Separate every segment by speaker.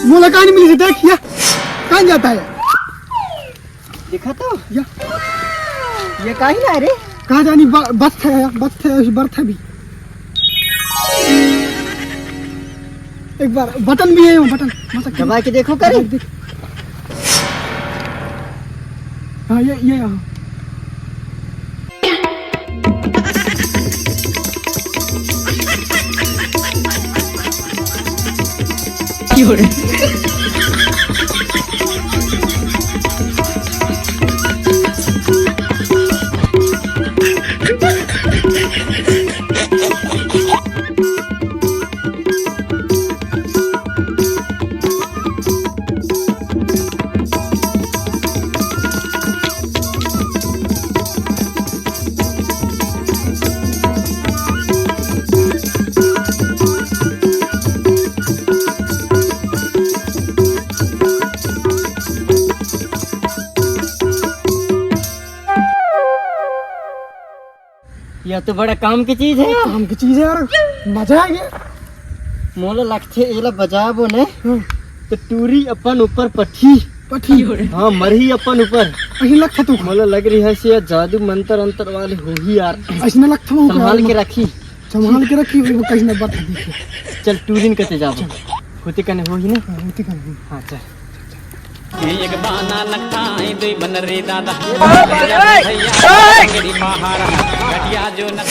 Speaker 1: मोला कहानी मिली देख या कहाँ जाता है
Speaker 2: देखा तो
Speaker 1: या
Speaker 2: ये कहीं ना रे
Speaker 1: कहाँ जानी बस है बर्थ है भी एक बार बटन भी है बटन
Speaker 2: दबा के देखो करे
Speaker 1: देख हाँ ये हाँ
Speaker 2: यह तो बड़ा काम की चीज है
Speaker 1: काम की चीज है यार मजा आ गया
Speaker 2: मोला लगते एला बजाबो ने तो टूरी अपन ऊपर पठी हाँ मरही अपन ऊपर
Speaker 1: ऐसे लगता तू
Speaker 2: मोला लग रही है से जादू मंत्र अंतर वाले हो ही यार
Speaker 1: ऐसे लगता हूँ
Speaker 2: संभाल के रखी
Speaker 1: वो कहीं ना बात देखे
Speaker 2: चल टूरिन कते जाबो होते कने हो ही ना
Speaker 1: होती कहीं
Speaker 2: हाँ चल
Speaker 3: एक बाना नखाई दुई बनरे दादा भैया महारा घटिया जो न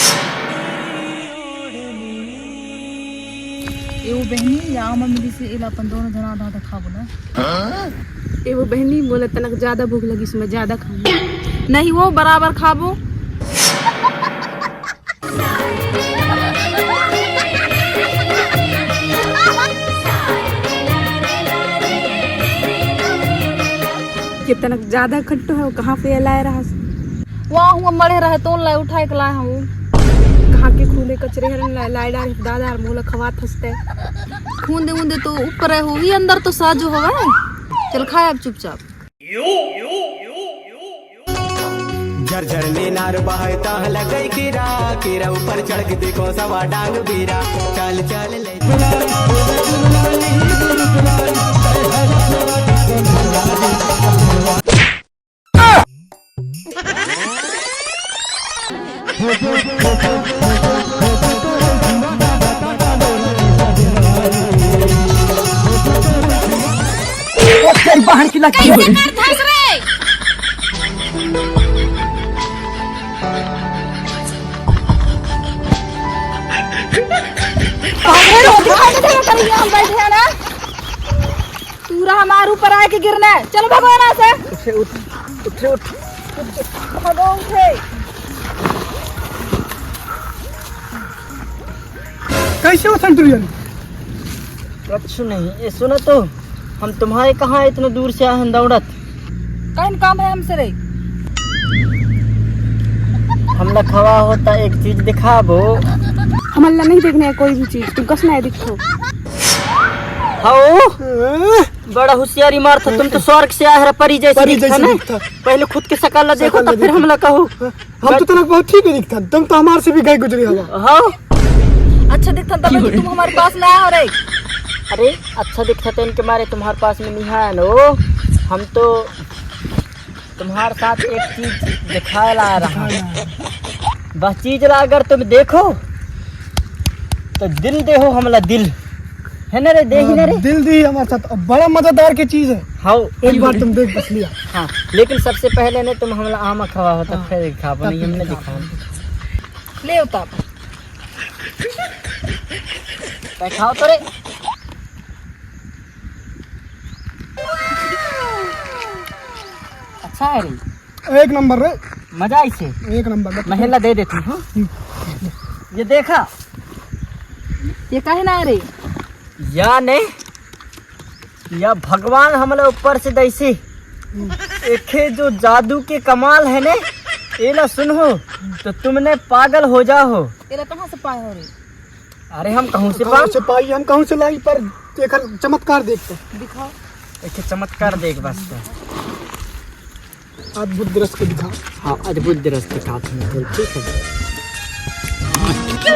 Speaker 4: एगो बहनी या मम्मी से इला अपन दोनों जना आधा खाबो ना
Speaker 5: एगो बहनी बोले तनक ज्यादा भूख लगी इसमें ज्यादा खाऊं नहीं वो बराबर खाबो कि तनक ज्यादा खट्टो है वो कहाँ पे लाए रहा
Speaker 4: वहाँ हुआ मरे रहे तो लाई उठाए के लाए हूँ
Speaker 5: कहाँ के खूने कचरे हर लाई डाल दादा मोला खवा थसते
Speaker 4: खून दे तो ऊपर है हो ही अंदर तो साजो हवा चल खाए अब चुपचाप
Speaker 6: झरझर में नार बहता लगई कीरा ऊपर चढ़ के देखो सवा डांग बीरा चल चल ले
Speaker 2: बाहर की लगी
Speaker 4: पूरा हमारे ऊपर आए के गिरना है चलो भगवान से
Speaker 2: उठ
Speaker 1: कैसे हो सेंटुरियन
Speaker 2: कुछ नहीं ये सुनो तो हम तुम्हारे कहाँ इतने दूर से आए हैं दौड़त
Speaker 4: कहीं काम है हमसे रे
Speaker 2: हमला खवा होता एक चीज दिखाबो
Speaker 5: हमला नहीं देखने है कोई भी चीज तुम कसना है दिखो
Speaker 2: हाँ बड़ा होशियारी मार था तुम तो स्वर्ग से आए परी जैसे दिखता ना पहले खुद के शकल देखो तो फिर हमला कहो
Speaker 1: हम तो तनक बहुत ठीक ही दिखता तुम तो हमारे से भी गए गुजरी हवा
Speaker 2: हाँ
Speaker 4: अच्छा दिखता तब तो तुम हमारे पास ना आ रहे
Speaker 2: अरे अच्छा दिखता तो इनके मारे तुम्हारे पास में नहीं है नो हम तो तुम्हारे साथ एक चीज दिखाए ला रहा है बस चीज ला अगर तुम देखो तो दिल दे हो हमला दिल है ना रे दे ही ना रे
Speaker 1: दिल दी हमारे साथ बड़ा मजेदार की चीज है
Speaker 2: हाँ
Speaker 1: एक बार तुम देख बस लिया
Speaker 2: हाँ लेकिन सबसे पहले ने तुम हमला आमा खवा होता फिर खाबो नहीं हमने दिखा
Speaker 4: ले उतार
Speaker 2: खाओ तो रे अच्छा है रे
Speaker 1: एक नंबर रे
Speaker 2: मजा इसे
Speaker 1: एक नंबर
Speaker 2: महिला दे देती हूँ ये देखा
Speaker 4: ये काहे ना रे
Speaker 2: या ने या भगवान हमला ऊपर से दैसे एक जो जादू के कमाल है ने एला सुनो तो तुमने पागल हो जाओ
Speaker 4: तेरा कहाँ से पाए हो रे
Speaker 2: अरे हम कहूँ से
Speaker 1: पाई हम कहूँ से लाई पर एक चमत्कार देखते
Speaker 4: दिखाओ
Speaker 2: एक चमत्कार देख बस
Speaker 1: अद्भुत दृश्य दिखा
Speaker 2: हाँ अद्भुत दृश्य दिखा ठीक है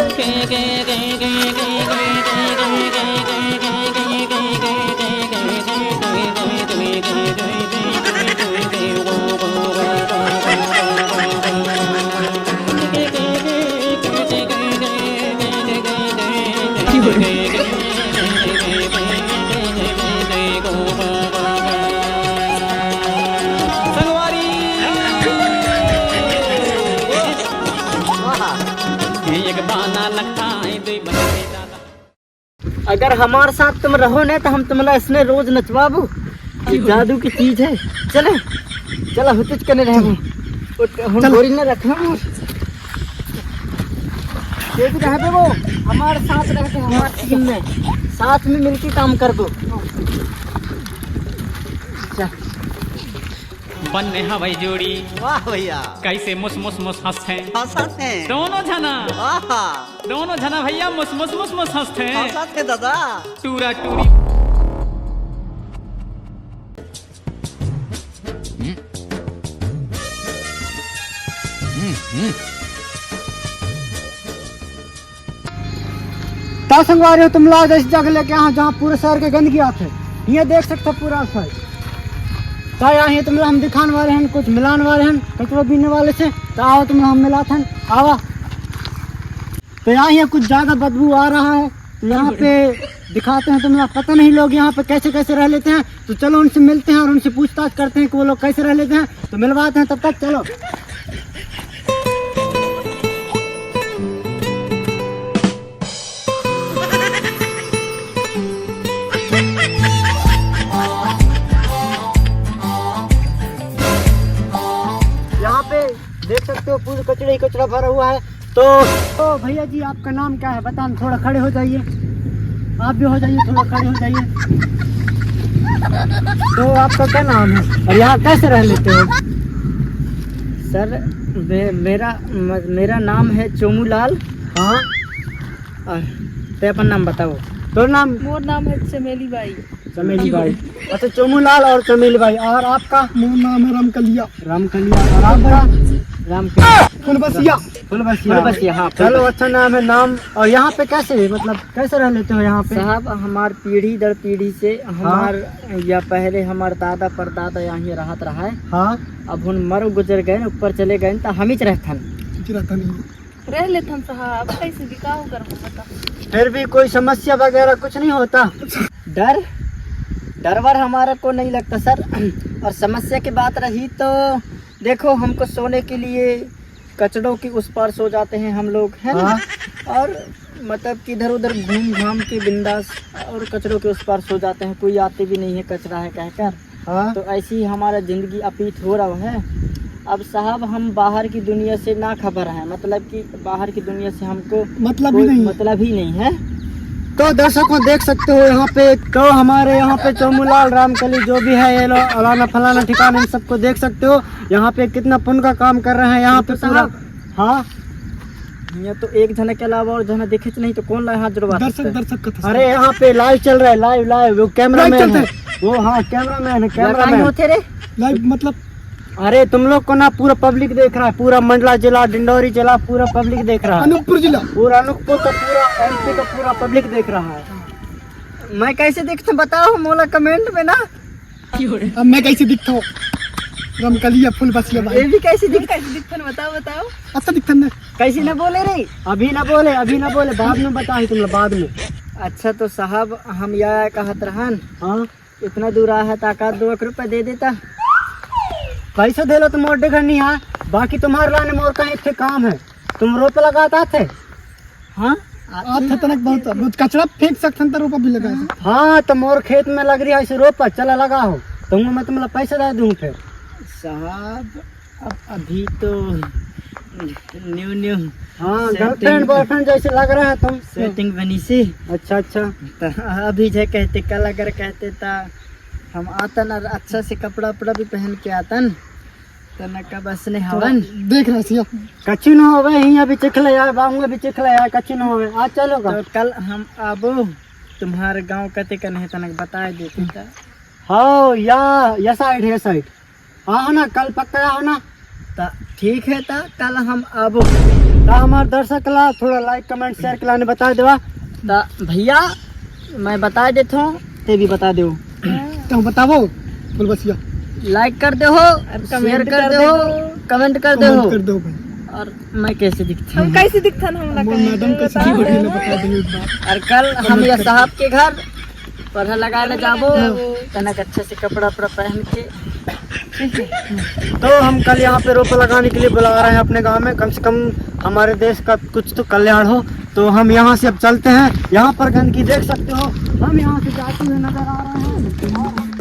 Speaker 2: अगर हमारे साथ तुम रहो ना तो हम तुम्हारा इसने रोज नचवाबू। ये जादू की चीज है। चले चलो हुतुच करने रहे हम गोरी न रखना ये भी रह वो हमारे साथ रहते हमारे टीम में साथ में मिलकर काम कर दो।
Speaker 3: बनने हवाई जोड़ी
Speaker 7: वाह भैया
Speaker 3: कैसे मुस मुस मुस हंसते
Speaker 7: हंसत है
Speaker 3: दोनों जना
Speaker 7: आहा
Speaker 3: दोनों जना भैया मुस मुस मुस मुस हंसते
Speaker 7: हंसत है दादा
Speaker 3: टूरा टूरी।
Speaker 1: क्या संगवा रहे हो तुम लोग इस जगह लेके यहाँ जहाँ पूरे शहर के गंदगी आते ये देख सकते हो पूरा शहर क्या यहाँ है तुम लोग हम दिखाने वाले हैं कुछ मिलाने वाले हैं कचरा पीने वाले से तो आओ तुम लोग हम मिलाते हैं आवा तो यहाँ कुछ ज्यादा बदबू आ रहा है तो यहाँ पे दिखाते हैं तुम लोग पता नहीं लोग यहाँ पे कैसे कैसे रह लेते हैं तो चलो उनसे मिलते हैं और उनसे पूछताछ करते हैं कि वो लोग कैसे रह लेते हैं तो मिलवाते हैं तब तक चलो। यहाँ पे देख सकते हो पूरे कचड़े ही कचरा भरा हुआ है तो भैया जी आपका नाम क्या है बताना थोड़ा खड़े हो जाइए आप भी हो जाइए थोड़ा खड़े हो जाइए तो आपका क्या नाम है और यहाँ कैसे रह लेते हो?
Speaker 2: सर मेरा नाम है चोमू लाल।
Speaker 1: हाँ
Speaker 2: ते अपन नाम बताओ।
Speaker 1: तो नाम
Speaker 5: मोर नाम है चमेली बाई।
Speaker 1: चमेली भाई अच्छा चोमू लाल और चमेली भाई और आपका? मेरा नाम है रामकलिया। रामकलिया और आपका? फुलबसिया।
Speaker 2: फुलबसिया हाँ।
Speaker 1: चलो अच्छा नाम है नाम। और यहाँ पे कैसे मतलब कैसे रह लेते हो यहाँ पे?
Speaker 2: साहब हमार पीढ़ी दर पीढ़ी से हमार या पहले हमार दादा परदादा यहाँ रहत रहा है।
Speaker 1: हाँ
Speaker 2: अब हम मर गुजर गए ऊपर चले गए तो हम ही रहथन
Speaker 5: रह लेते हम साहब कैसे भी का कर बता।
Speaker 1: फिर भी कोई समस्या वगैरह कुछ नहीं होता?
Speaker 2: डर वर हमारे को नहीं लगता सर। और समस्या की बात रही तो देखो हमको सोने के लिए कचड़ों के उस पार सो जाते हैं हम लोग है ना। और मतलब कि इधर उधर घूम घाम के बिंदास और कचड़ों के उस पार सो जाते हैं कोई आते भी नहीं है कचरा है कहकर।
Speaker 1: हाँ
Speaker 2: तो ऐसी ही हमारा ज़िंदगी अपीत हो रहा है। अब साहब हम बाहर की दुनिया से ना खबर है मतलब कि बाहर की दुनिया से हमको
Speaker 1: मतलब
Speaker 2: कोई मतलब ही नहीं है।
Speaker 1: तो दर्शकों देख सकते हो यहाँ पे तो हमारे यहाँ पे चोमूलाल रामकली जो भी है ये लोग अलाना फलाना ठिकाना इन सबको देख सकते हो यहाँ पे कितना पुण्य का काम कर रहे हैं यहाँ पे पूरा। हाँ
Speaker 2: यहाँ तो एक जना के अलावा और जना देखे नहीं तो कौन हाथ जुड़वा
Speaker 1: दर्शक अरे यहाँ पे लाइव चल रहा है लाइव वो कैमरा मैन है वो। हाँ कैमरा मैन है कैमरा मैन
Speaker 2: होते रे
Speaker 1: लाइव मतलब अरे तुम लोग को ना पूरा पब्लिक देख रहा है पूरा मंडला जिला डिंडौरी जिला पूरा पब्लिक देख रहा है अनूपपुर जिला पूरा अनूपपुर का पूरा एमपी का पूरा पब्लिक देख रहा है।
Speaker 2: मैं कैसे दिखता बताओ मोला कमेंट में ना।
Speaker 1: अब मैं कैसे दिखता हूँ रामकलिया फुलबसिया
Speaker 2: ये भी कैसे दिखता
Speaker 5: बताओ बताओ
Speaker 1: अच्छा दिखता है
Speaker 2: कैसे ना बोले रे
Speaker 1: अभी ना बोले बाद में बताए तुम लोग बाद में।
Speaker 2: अच्छा तो साहब हम यह कहत रहन
Speaker 1: हाँ
Speaker 2: इतना दूर आया है ताकत 2 लाख रुपए दे देता।
Speaker 1: पैसे दे लो तुम मोटे घर नहीं है बाकी तुम्हारे लाने मोर कहीं थे काम है तुम रोप लगाता थे। हाँ बहुत कचरा फेंक सकते तो रोपा भी लगा। हाँ तो मोर खेत में लग रही है ऐसे रोपा चला लगाओ तुम मैं तुम्हें पैसे दे दूँ फिर।
Speaker 2: साहब अब अभी तो न्यू
Speaker 1: हाँ गर्लफ्रेंड बॉयफ्रेंड जैसे लग रहा है तुम
Speaker 2: सेटिंग बनी से।
Speaker 1: अच्छा
Speaker 2: तो अभी जो कहते कल अगर कहते ता हम आतन और अच्छा से कपड़ा उपड़ा भी पहन के आतन तो न का बस ने हवन
Speaker 1: देख रहा सिया कच्ची न होवे यहां भी चिखले यार बांगुआ भी चिखले यार कच्ची न होवे आज चलोगा
Speaker 2: तो कल हम आबो तुम्हारे गांव कते कन है तनक बता देते ता।
Speaker 1: हाँ या साइड है साइड हाँ ना कल पक्का हो ना
Speaker 2: ता ठीक है ता कल हम आबो।
Speaker 1: ता हमारे दर्शक ला थोड़ा लाइक कमेंट शेयर के लाने बता देवा।
Speaker 2: ता भैया मैं बता देता हूँ, ते भी बता दो।
Speaker 1: तो बतावो बोल बसिया
Speaker 2: लाइक कर दे हो, शेयर कर दे हो, कमेंट कर दे हो।
Speaker 1: कर दो भाई।
Speaker 2: और मैं कैसे दिखती हूँ?
Speaker 5: हम कैसे दिखता हम लगा
Speaker 1: मैडम का सीधी बड़ी ना बता दो एक बार।
Speaker 2: और कल हम ये साहब के घर पढ़ा लगाने जाबो, तनक अच्छे से कपड़ा वपड़ा पहन के।
Speaker 1: तो हम कल यहाँ पे रोप लगाने के लिए बुला रहे हैं अपने गांव में, कम से कम हमारे देश का कुछ तो कल्याण हो। तो हम यहाँ से अब चलते हैं। यहाँ पर गंदगी देख सकते हो, हम यहाँ से जाते हुए नजर आ रहे हैं।